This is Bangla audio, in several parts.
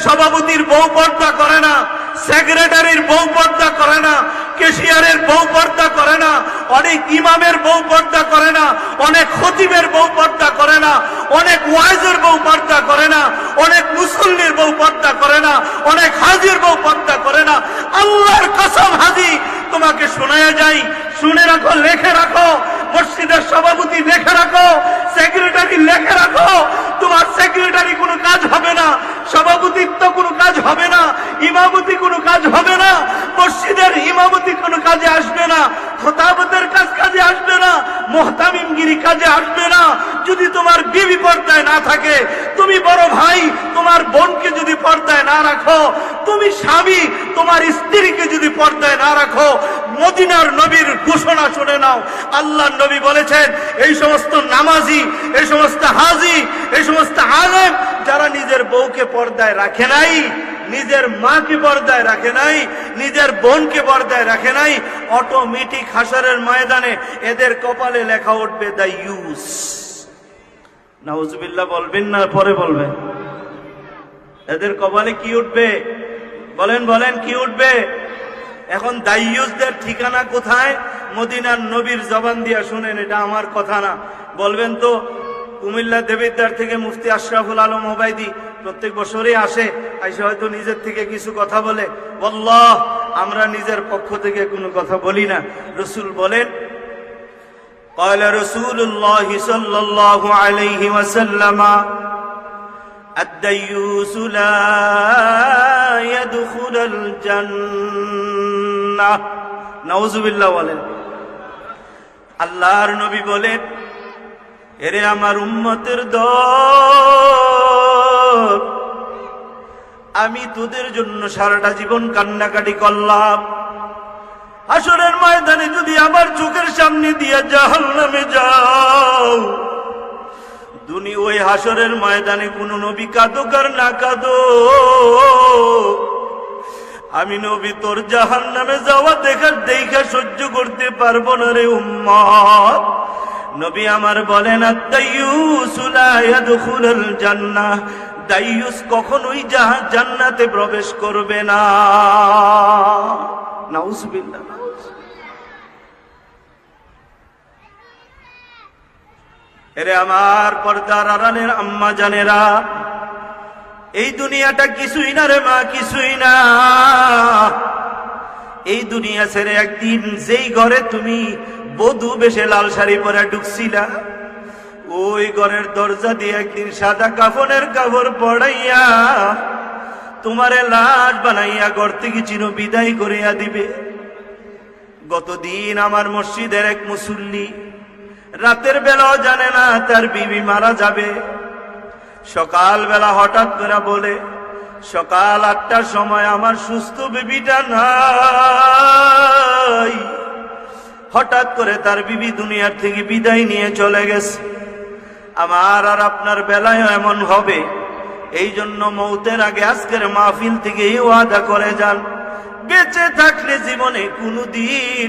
সভাপতির বউ পর্দা করে না, সেক্রেটারির বউ পর্দা করে না, ক্যাশিয়ারের বউ পর্দা করে না, অনেক ইমামের বউ পর্দা করে না, অনেক খতিবের বউ পর্দা করে না, অনেক ওয়াইজের বউ পর্দা করে না, অনেক মুসল্লির বউ পর্দা করে না, অনেক হাজির বউ পর্দা করে না। আল্লাহর কসম হাজি, তোমাকে শোনায়া যাই, শুনে রাখো, লেখে রাখো, মসজিদের সভাপতি লেখে রাখো, সেক্রেটারি লেখে রাখো, তোমার সেক্রেটারি কোনো কাজ হবে না, সভাপতিত্ব কোনো কাজ হবে না, ইমামতি কোনো কাজ হবে না, মসজিদের ইমামতি কোনো কাজে আসবে না, খতাবতের কাজে আসবে না, মুহতামিমগিরি কাজে আসবে না। যদি তোমার বিবি পর্দায় না থাকে, তুমি বড় ভাই তোমার বোনকে যদি পর্দায় না রাখো, তুমি স্বামী তোমার স্ত্রীকে যদি পর্দায় না রাখো, মদিনার নবীর ঘোষণা শুনে নাও। আল্লাহর নবী বলেছেন, এই সমস্ত নামাজি, এই সমস্ত হাজি, এই সমস্ত আলেম যারা নিজের বউকে পর্দায় রাখে নাই, নিজের মাকে পর্দায় রাখে নাই, নিজের বোনকে পর্দায় রাখে নাই, অটোমেটিক হাসরের ময়দানে এদের কপালে লেখা উঠবে দায়ুস। নাউজুবিল্লাহ বলবেন না, পরে বলবেন। এদের কপালে কি উঠবে? বলেন বলেন, কি উঠবে? এখন দায়ুসদের ঠিকানা কোথায়? মদিনার নবীর জবান দিয়া শুনেন, এটা আমার কথা না। বলবেন তো কুমিল্লা দেবিদ্বার থেকে মুফতি আশরাফুল আলম ওবাইদি প্রত্যেক বছরই আসে, আইসা হয়তো নিজের থেকে কিছু কথা বলে। আল্লাহ, আমরা নিজের পক্ষ থেকে কোনো কথা বলি না। রসুল বলেন, قال رسول الله صلى الله عليه وسلم الديوس لا يدخل الجنة। নাউযু বিল্লাহ বলেন। আল্লাহর নবী বলেন, এরে আমার উম্মতের দল, আমি তোদের জন্য সারাটা জীবন কান্নাকাটি করলাম, হাসরের ময়দানে যদি আমার চোখের সামনে দিয়া জাহান্নামে যাও, দুনি ওই হাসরের ময়দানে কোন নবী কাঁদুক আর না কাঁদুক, আমি নবী তোর জাহান্নামে যাওয়া দেখা সহ্য করতে পারবো না রে উম্মত। নবী আমার বলেন, আদ-দায়্যুস লা ইয়াদখুলুল জান্নাহ, দায়্যুস কখনোই জান্নাতে প্রবেশ করবে না। নাউজুবিল্লাহ। এরে আমার পর্দার আড়ালের আম্মা জানেরা, এই দুনিয়াটা কিছুই না রে মা, কিছুই না। এই দুনিয়া ছেড়ে একদিন যেই ঘরে তুমি বধূ বেশে লাল শাড়ি পরে ঢুকছিলা, ওই ঘরের দরজা দিয়ে একদিন সাদা কাফনের কাপড় পড়াইয়া তোমারে লাশ বানাইয়া ঘর থেকে চির বিদায় করিয়া দিবে। গতদিন আমার মসজিদের এক মুসল্লি রাতের বেলাও জানে না তার বিবি মারা যাবে। সকাল বেলা হঠাৎ করে বলে, সকাল 8টার সময় আমার সুস্থ বেবিটা নাই। হঠাৎ করে তার বিবি দুনিয়ার থেকে বিদায় নিয়ে চলে গেছে। আমার আর আপনার বেলায় এমন হবে। এই জন্য মৌতের আগে আজকের মাহফিল থেকে ওয়াদা করে যান, বেঁচে থাকলে জীবনে কোনদিন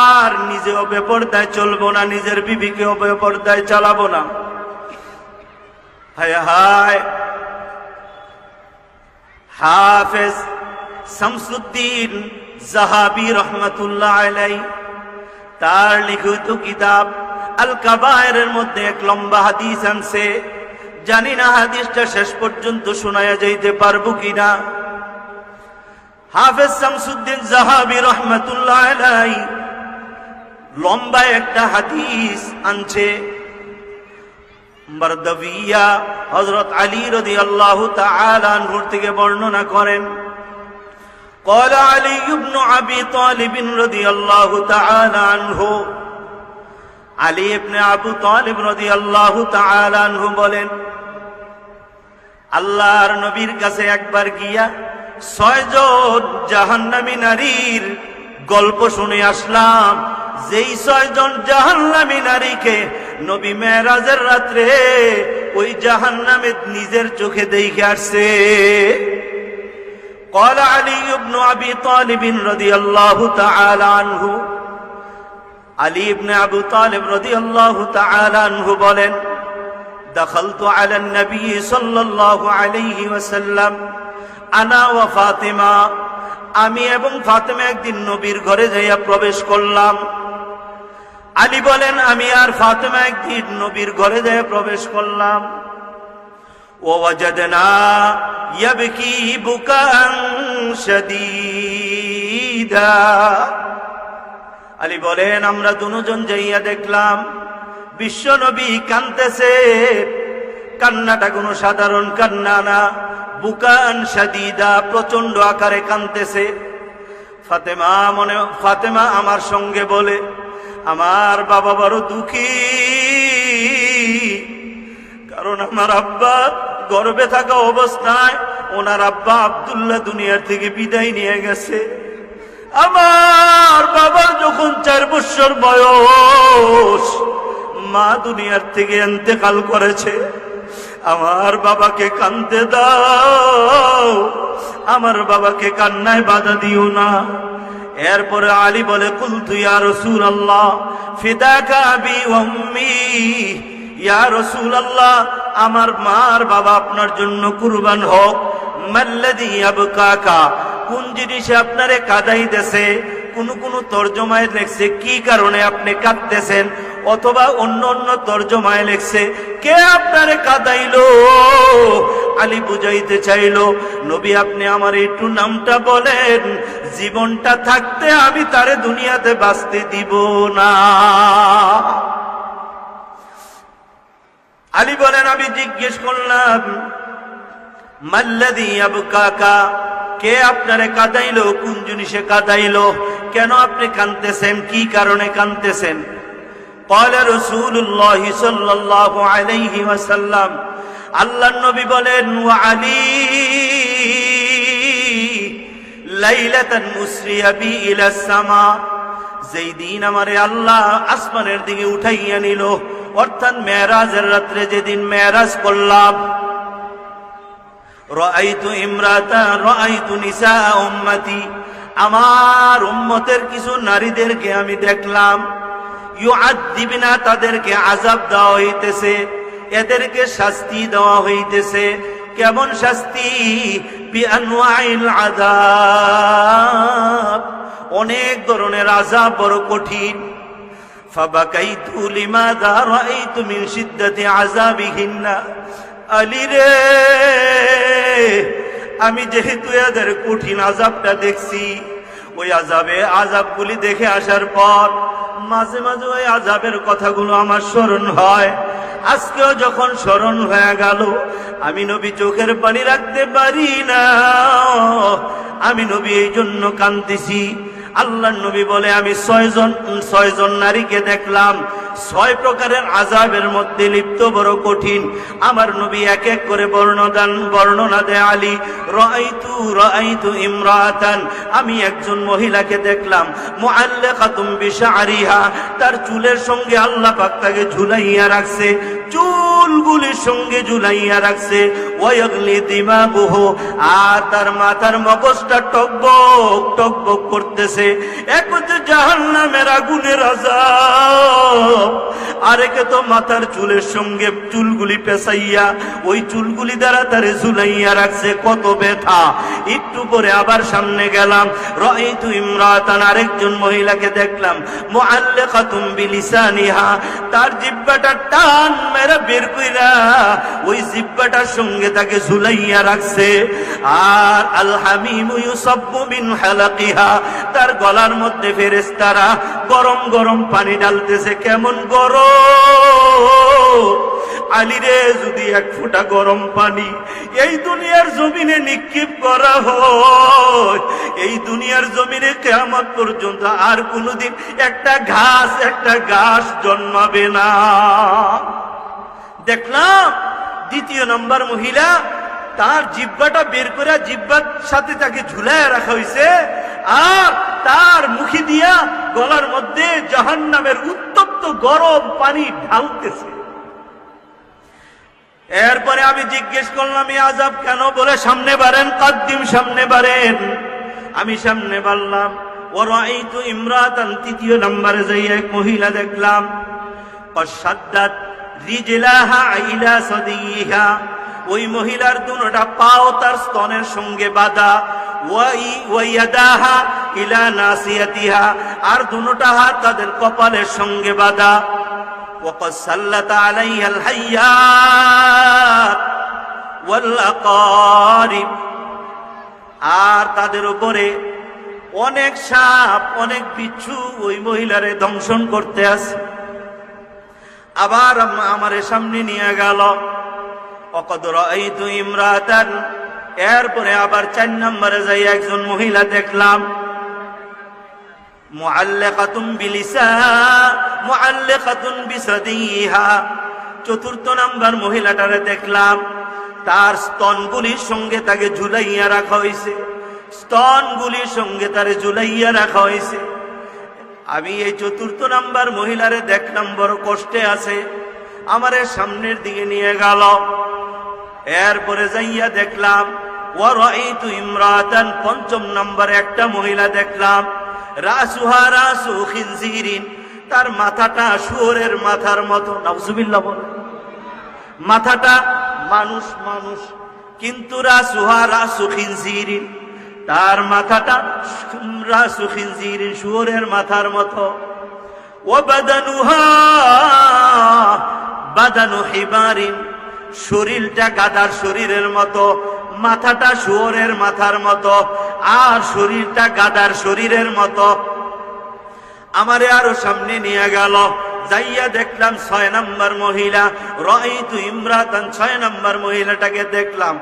আর নিজে বেপরদায় চলবো না, নিজের বিবিকে বেপরদায় চালাবো না। হায় হায়, হাফেজ শামসুদ্দিন জাহাবি রহমাতুল্লাহ আলাইহি তার লিখিত কিতাব আল কাবায়েরের মধ্যে এক লম্বা হাদিস আনছে। জানি না হাদিসটা শেষ পর্যন্ত শোনায়া যাইতে পারবো কিনা। হাফেজ শামসুদ্দিন জাহাবি রহমাতুল্লাহ আলাইহি লম্বা একটা হাদিস আনছে। বারদাবিয়া হযরত আলী রাদিয়াল্লাহু তাআলা আনহু থেকে বর্ণনা করেন, قال علي بن ابي طالب رضي الله تعالى عنه, আলী ইবনে আবু তালিব রাদিয়াল্লাহু তাআলা আনহু বলেন, আল্লাহর নবীর কাছে একবার গিয়া 6 জন জাহান্নামী নারীর গল্প শুনে আসলাম। যেই 6 জন জাহান্নামী নারীকে নবী মেরাজের রাত্রে ওই জাহান্নামে নিজের চোখে দেখে আসছে। قال علي بن ابي طالب رضي الله تعالى عنه, আলী ইবনে আবু তালিব রাদিয়াল্লাহু তাআলা আনহু বলেন, دخلت على النبي صلى الله عليه وسلم আনা ওয়া ফাতিমা, আমি এবং ফাতেমা একদিন নবীর ঘরে যাইয়া প্রবেশ করলাম। আলী বলেন, আমি আর ফাতেমা একদিন নবীর ঘরে যাইয়া প্রবেশ করলাম। ওয়াজাদনা ইয়াবকি বুকান শাদীদা, আলী বলেন, আমরা দুজন যাইয়া দেখলাম বিশ্ব নবী কাঁদতেছে। কান্নাটা কোনো সাধারণ কান্না না, বুকান শাদীদা, প্রচন্ড আকারে কাঁদতেছে। ফাতেমা আমার সঙ্গে বলে, আমার বাবা বড় দুঃখী, কারণ আমার আব্বা গর্ভে থাকা অবস্থায় ওনার আব্বা আব্দুল্লাহ দুনিয়ার থেকে বিদায় নিয়ে গেছে। আমার বাবার যখন 4 বছর বয়স, মা দুনিয়ার থেকে ইন্তেকাল করেছে। আমার বাবাকে কাঁদতে দাও, আমার বাবাকে কান্নায় বাধা দিও না। এরপরে আলী বলে, কুলতু ইয়া রাসূলুল্লাহ ফিদাকা আবি ওয়া উম্মি, ইয়া রাসূলুল্লাহ, আমার মা আর বাবা আপনার জন্য কুরবান হোক। মাল্লাযী ইয়াবকাকা, কোন জিনিসে আপনারে কাঁদাইতেছে? কোন তরজমায় লেখছে কি কারণে আপনি কাঁদতেছেন, অথবা অন্য অন্য তরজমায় লেখছে কে আপনারে কাঁদাইলো। আলী বুঝাইতে চাইলো, নবী আপনি আমার একটু নামটা বলেন, জীবনটা থাকতে আমি তারে দুনিয়াতে বাঁচতে দিব না। আলী বলেন, আমি জিজ্ঞেস করলাম, মাল্লাযী ইয়াবকাকা, কে আপনারে কাঁদাইলো, কোন জিনিসে কাঁদাইলো, কেন আপনি কাঁদতেছেন, কি কারণে কাঁদতেছেন? ক্বালা রাসূলুল্লাহ সাল্লাল্লাহু আলাইহি ওয়াসাল্লাম, আল্লাহর নবী বলেন, ওয়া আলী লাইলাতান উসরিয়া বি ইলা সামা, যেই দিন আমারে আল্লাহ আসমানের দিকে উঠাইয়া নিল, অর্থাৎ মেরাজের রাত্রে যেদিন মেরাজ করলাম, রাআইতু ইমরাতান রাআইতু নিসা উম্মতি, আমার উম্মতের কিছু নারীদেরকে আমি দেখলাম, ইউআযিবনা, তাদেরকে আযাব দেওয়া হইতেছে, এদেরকে শাস্তি দেওয়া হইতেছে। কেমন শাস্তি? বিআনওয়াইল আযাব, অনেক ধরনের আযাব, বড় কঠিন। ফাবাকাইতু লিমাযা রাআইতু মিন শিদ্দাতি আযাবিহিন্না, আলী রে, আমি যেহেতু এদের কঠিন আযাবটা দেখছি, ওই আযাবগুলি দেখে আসার পর মাঝে মাঝে ওই আযাবের কথাগুলো আমার স্মরণ হয়। আজকেও যখন স্মরণ হয়ে গেল, আমি নবী চোখের পানি রাখতে পারি না, আমি নবী এই জন্য কাঁদতেছি। আল্লাহর নবী বলে, আমি 6 জন নারীকে দেখলাম, 6 প্রকারের আযাবের মধ্যে লিপ্ত, বড় কঠিন। আমার নবী এক এক করে বর্ণনা দেয়। আলী, রাআইতু ইমরাতান, আমি একজন মহিলাকে দেখলাম, মুআল্লাকাতুম বিশআরিহা, তার চুলের সঙ্গে আল্লাহ পাক তাকে ঝুলাইয়া রাখছে, চুলগুলির সঙ্গে ঝুলাইয়া রাখছে। ওয়ায়াগলি দিমাগুহু, আর তার মাথার মগজটা টকবক টকবক করতেছে। এক হচ্ছে জাহান্নামের আগুনের আযাব, আরেকে তো মাথার চুলের সঙ্গে চুলগুলি পেঁচাইয়া ওই চুলগুলি দ্বারা তারে ঝুলাইয়া রাখছে, কত ব্যথা। একটু পরে আবার সামনে গেলাম, রাআইতু ইমরাতান, আরেকজন মহিলাকে দেখলাম, মুআল্লাকাতুম বিলিসানিহা, তার জিহ্বাটা টান মেরে বের কইরা ওই জিহ্বাটার সঙ্গে তাকে ঝুলাইয়া রাখছে। আর আল হামিমু ইউসাব্বু মিন হালাকিহা, তার গলার মধ্যে ফেরেশতারা গরম গরম পানি ঢালতেছে। কেমন গরম! আলী রে, যদি 1 ফোঁটা গরম পানি এই দুনিয়ার জমিনে নিক্ষেপ করা হয়, এই দুনিয়ার জমিনে কিয়ামত পর্যন্ত আর কোনোদিন একটা ঘাস জন্মাবে না। দেখলাম 2 নম্বর মহিলা, তার জিহ্বাটা বের করে জিহ্বার সাথে তাকে ঝুলায় রাখা হয়েছে, আর তার মুখে দিয়া গলার মধ্যে জাহান্নামের উত্তপ্ত গরম পানি ঢালতেছে। এরপরে আমি জিজ্ঞেস করলাম, এই আযাব কেন? বলে, সামনে বাড়েন, কাদ্দিম, সামনে বাড়েন। আমি সামনে বাড়লাম। ওয়ারাআইতু ইমরাতান, 3 নম্বরে যাই এক মহিলা দেখলাম, কসাদ্দাত রিজলাহা ইলা সাদিহা, ওই মহিলার দুটা পাও তার স্তনের সঙ্গে বাঁধা, ওয়াইয়াদাহা ইলা নাসিয়াতিহা, আর দুটা হাত তাদের কপালের সঙ্গে বাঁধা। ওয়াকাদ সাল্লাতা আলাইহাল হাইয়াত ওয়াল আকারিব, আর তাদের উপরে অনেক সাপ অনেক বিচ্ছু ওই মহিলারে দংশন করতে আসে। আবার আমার সামনে নিয়ে গেল। ওয়াকাদ রাআইতু ইমরাতান, এরপরে আবার 4 নম্বরে যাই একজন মহিলা দেখলাম। মুআল্লাকাতুন বিলিসা মুআল্লাকাতুন বিসাদিহা, 4র্থ নাম্বার মহিলাটারে দেখলাম তার স্তনগুলির সঙ্গে তাকে ঝুলাইয়া রাখা হয়েছে, স্তনগুলির সঙ্গে তারে ঝুলাইয়া রাখা হয়েছে। আমি এই 4র্থ নাম্বার মহিলারে দেখলাম বড় কষ্টে আছে, আমারে সামনের দিকে নিয়ে গেল। এরপরে যাইয়া দেখলাম ওয়ারাইতু ইমরাতান, 5ম নম্বরে একটা মহিলা দেখলাম। রাসুহা রাসু খিনজিরিন, তার মাথাটা শুয়োরের মাথার মতো। নাউজুবিল্লাহ বল, মাথাটা মানুষ মানুষ, কিন্তু রাসুহা রাসু খিনজিরিন, তার মাথাটা রাসু খিনজিরিন, শুয়োরের মাথার মতো। ওয়া বাদানুহা বাদানু হিমারিন, শরীরটা গাধার শরীরের মতো, মাথাটা শুয়োরের মাথার মতো, আর শরীরটা গাধার শরীরের মতো। আমারে আরো সামনে নিয়ে গেল, যাইয়া দেখলাম 6 নম্বর মহিলা। রাআইতু ইমরাতান, 6 নম্বর মহিলাটাকে দেখলাম।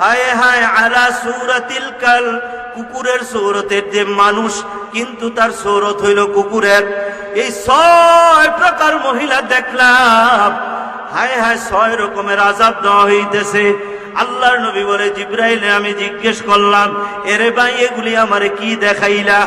হায় হায় আলা সূরাতিল কাল, কুকুরের সূরতের যে মানুষ, কিন্তু তার সূরত হইল কুকুরের। এই 6 প্রকার মহিলা দেখলাম। হায় হায়, 6 রকমের আযাব দেওয়া হইতেছে। আল্লাহর নবী বলে, জিবরাইলে আমি জিজ্ঞেস করলাম, এরে ভাই এগুলি আমারে কি দেখাইলা?